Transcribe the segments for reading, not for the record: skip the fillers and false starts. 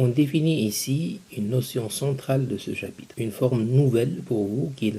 On définit ici une notion centrale de ce chapitre, une forme nouvelle pour vous qui est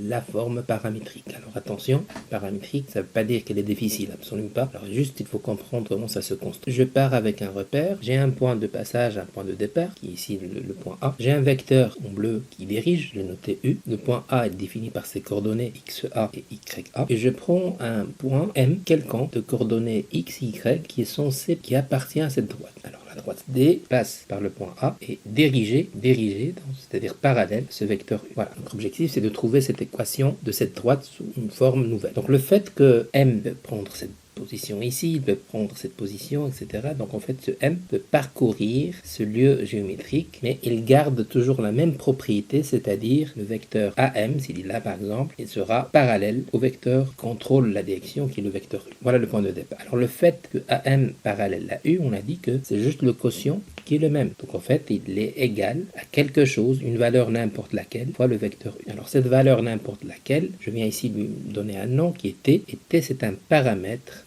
la forme paramétrique. Alors attention, paramétrique, ça ne veut pas dire qu'elle est difficile, absolument pas. Alors juste, il faut comprendre comment ça se construit. Je pars avec un repère, j'ai un point de passage, un point de départ, qui est ici le point A. J'ai un vecteur en bleu qui dirige, je l'ai noté U. Le point A est défini par ses coordonnées XA et YA. Et je prends un point M quelconque de coordonnées XY qui appartient à cette droite. Alors la droite D passe par le point A et dirigée, c'est-à-dire parallèle à ce vecteur U. Voilà, notre objectif c'est de trouver cette équation de cette droite sous une forme nouvelle. Donc le fait que M peut prendre cette position ici, il peut prendre cette position, etc. Donc en fait, ce M peut parcourir ce lieu géométrique, mais il garde toujours la même propriété, c'est-à-dire le vecteur AM, s'il est là par exemple, il sera parallèle au vecteur qui contrôle la direction qui est le vecteur U. Voilà le point de départ. Alors le fait que AM parallèle à U, on a dit que c'est juste le quotient qui est le même. Donc en fait, il est égal à quelque chose, une valeur n'importe laquelle, fois le vecteur U. Alors cette valeur n'importe laquelle, je viens ici lui donner un nom qui est T, et T c'est un paramètre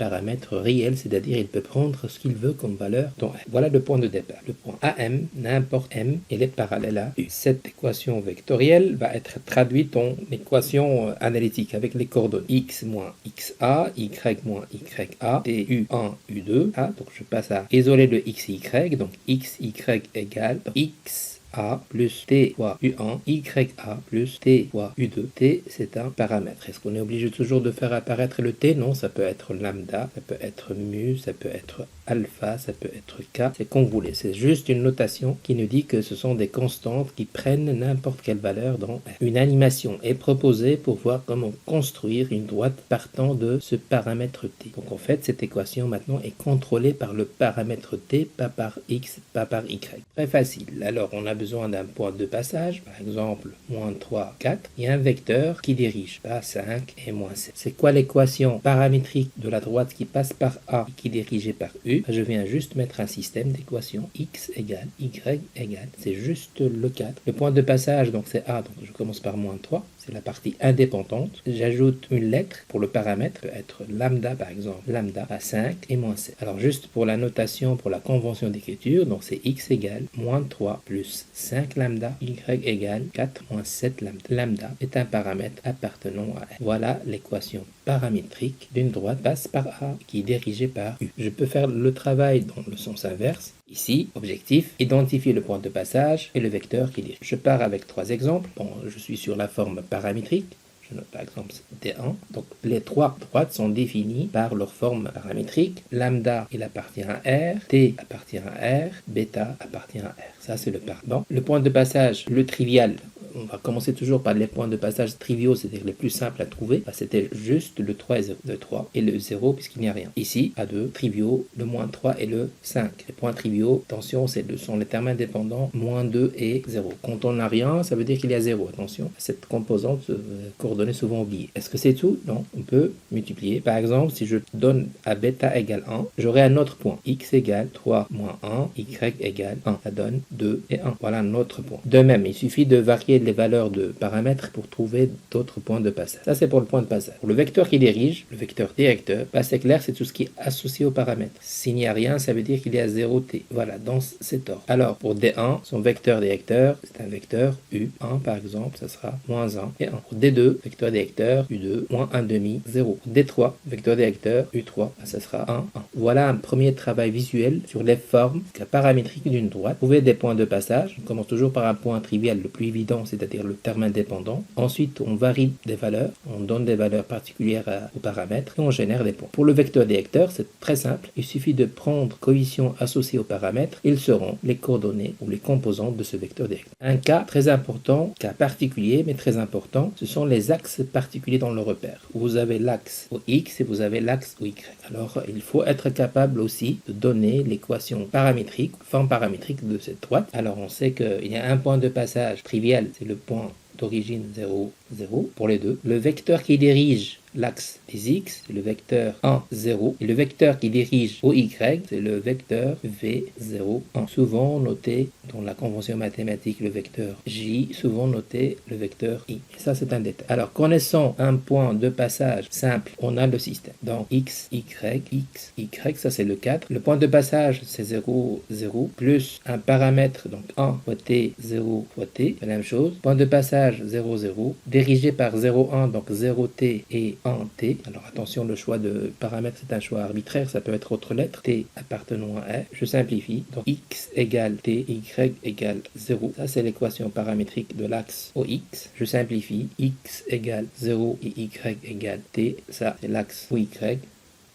réel, c'est-à-dire il peut prendre ce qu'il veut comme valeur dans M. Voilà le point de départ. Le point AM, n'importe M, il est parallèle à U. Cette équation vectorielle va être traduite en équation analytique avec les coordonnées X moins XA, Y moins YA, T U1, U2. Donc je passe à isoler le XY, donc XY égale X A plus T fois U1, YA plus T fois U2. T, c'est un paramètre. Est-ce qu'on est obligé toujours de faire apparaître le T? Non, ça peut être lambda, ça peut être mu, ça peut être alpha, ça peut être K, c'est comme vous voulez. C'est juste une notation qui nous dit que ce sont des constantes qui prennent n'importe quelle valeur dans R. Une animation est proposée pour voir comment construire une droite partant de ce paramètre T. Donc en fait, cette équation maintenant est contrôlée par le paramètre T, pas par X, pas par Y. Très facile. Alors on a besoin d'un point de passage, par exemple, moins 3, 4. Il y a un vecteur qui dirige, pas 5 et moins 7. C'est quoi l'équation paramétrique de la droite qui passe par A et qui est dirigée par U? Je viens juste mettre un système d'équations X égale Y égale, c'est juste le 4. Le point de passage, donc c'est A, donc je commence par moins 3. C'est la partie indépendante. J'ajoute une lettre pour le paramètre, peut être lambda par exemple, lambda à 5 et moins 7. Alors juste pour la notation, pour la convention d'écriture, donc c'est x égale moins 3 plus 5 lambda, y égale 4 moins 7 lambda. Lambda est un paramètre appartenant à R. Voilà l'équation paramétrique d'une droite passe par A qui est dirigée par U. Je peux faire le travail dans le sens inverse. Ici, objectif, identifier le point de passage et le vecteur qui dirige. Je pars avec 3 exemples. Bon, je suis sur la forme paramétrique. Je note par exemple D1. Donc les 3 droites sont définies par leur forme paramétrique. Lambda, il appartient à R. T appartient à R. Bêta appartient à R. Ça, c'est le pardon. Le point de passage, le trivial. On va commencer toujours par les points de passage triviaux, c'est-à-dire les plus simples à trouver. C'était juste le 3 et 0, le 3 et le 0 puisqu'il n'y a rien. Ici, à 2, triviaux, le moins 3 et le 5. Les points triviaux, attention, ce sont les termes indépendants, moins 2 et 0. Quand on n'a rien, ça veut dire qu'il y a 0. Attention, cette composante, coordonnée souvent oubliée. Est-ce que c'est tout? Non, on peut multiplier. Par exemple, si je donne à bêta égale 1, j'aurai un autre point. X égale 3 moins 1, Y égale 1. Ça donne 2 et 1. Voilà un autre point. De même, il suffit de varier les valeurs de paramètres pour trouver d'autres points de passage. Ça, c'est pour le point de passage. Pour le vecteur qui dirige, le vecteur directeur, c'est clair, c'est tout ce qui est associé aux paramètres. S'il n'y a rien, ça veut dire qu'il y a 0t. Voilà, dans cet ordre. Alors, pour D1, son vecteur directeur, c'est un vecteur U1, par exemple, ça sera moins 1 et 1. Pour D2, vecteur directeur, U2, moins 1 demi, 0. Pour D3, vecteur directeur, U3, ça sera 1, 1. Voilà un premier travail visuel sur les formes paramétriques d'une droite. Trouver des points de passage. On commence toujours par un point trivial, le plus évident, c'est-à-dire le terme indépendant. Ensuite, on varie des valeurs, on donne des valeurs particulières aux paramètres et on génère des points. Pour le vecteur directeur, c'est très simple. Il suffit de prendre coefficients associés aux paramètres. Ils seront les coordonnées ou les composantes de ce vecteur directeur. Un cas très important, cas particulier mais très important, ce sont les axes particuliers dans le repère. Vous avez l'axe au X et vous avez l'axe au Y. Alors, il faut être capable aussi de donner l'équation paramétrique, forme paramétrique de cette droite. Alors, on sait qu'il y a un point de passage trivial, c'est le point d'origine 0, 0 pour les deux. Le vecteur qui dirige l'axe des x, c'est le vecteur 1, 0. Et le vecteur qui dirige au y, c'est le vecteur v0, 1. Souvent noté dans la convention mathématique le vecteur j, souvent noté le vecteur i. Et ça, c'est un détail. Alors, connaissant un point de passage simple, on a le système. Donc, x, y, ça c'est le 4. Le point de passage, c'est 0, 0, plus un paramètre, donc 1 fois t, 0 fois t, la même chose. Point de passage, 0, 0, dirigé par 0, 1, donc 0t et 1t. Alors, attention, le choix de paramètre, c'est un choix arbitraire, ça peut être autre lettre, t appartenant à R. Je simplifie, donc x égale t, y égale 0. Ça, c'est l'équation paramétrique de l'axe au x. Je simplifie, x égale 0 et y égale t. Ça, c'est l'axe au y.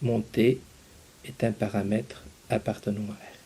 Mon t est un paramètre appartenant à R.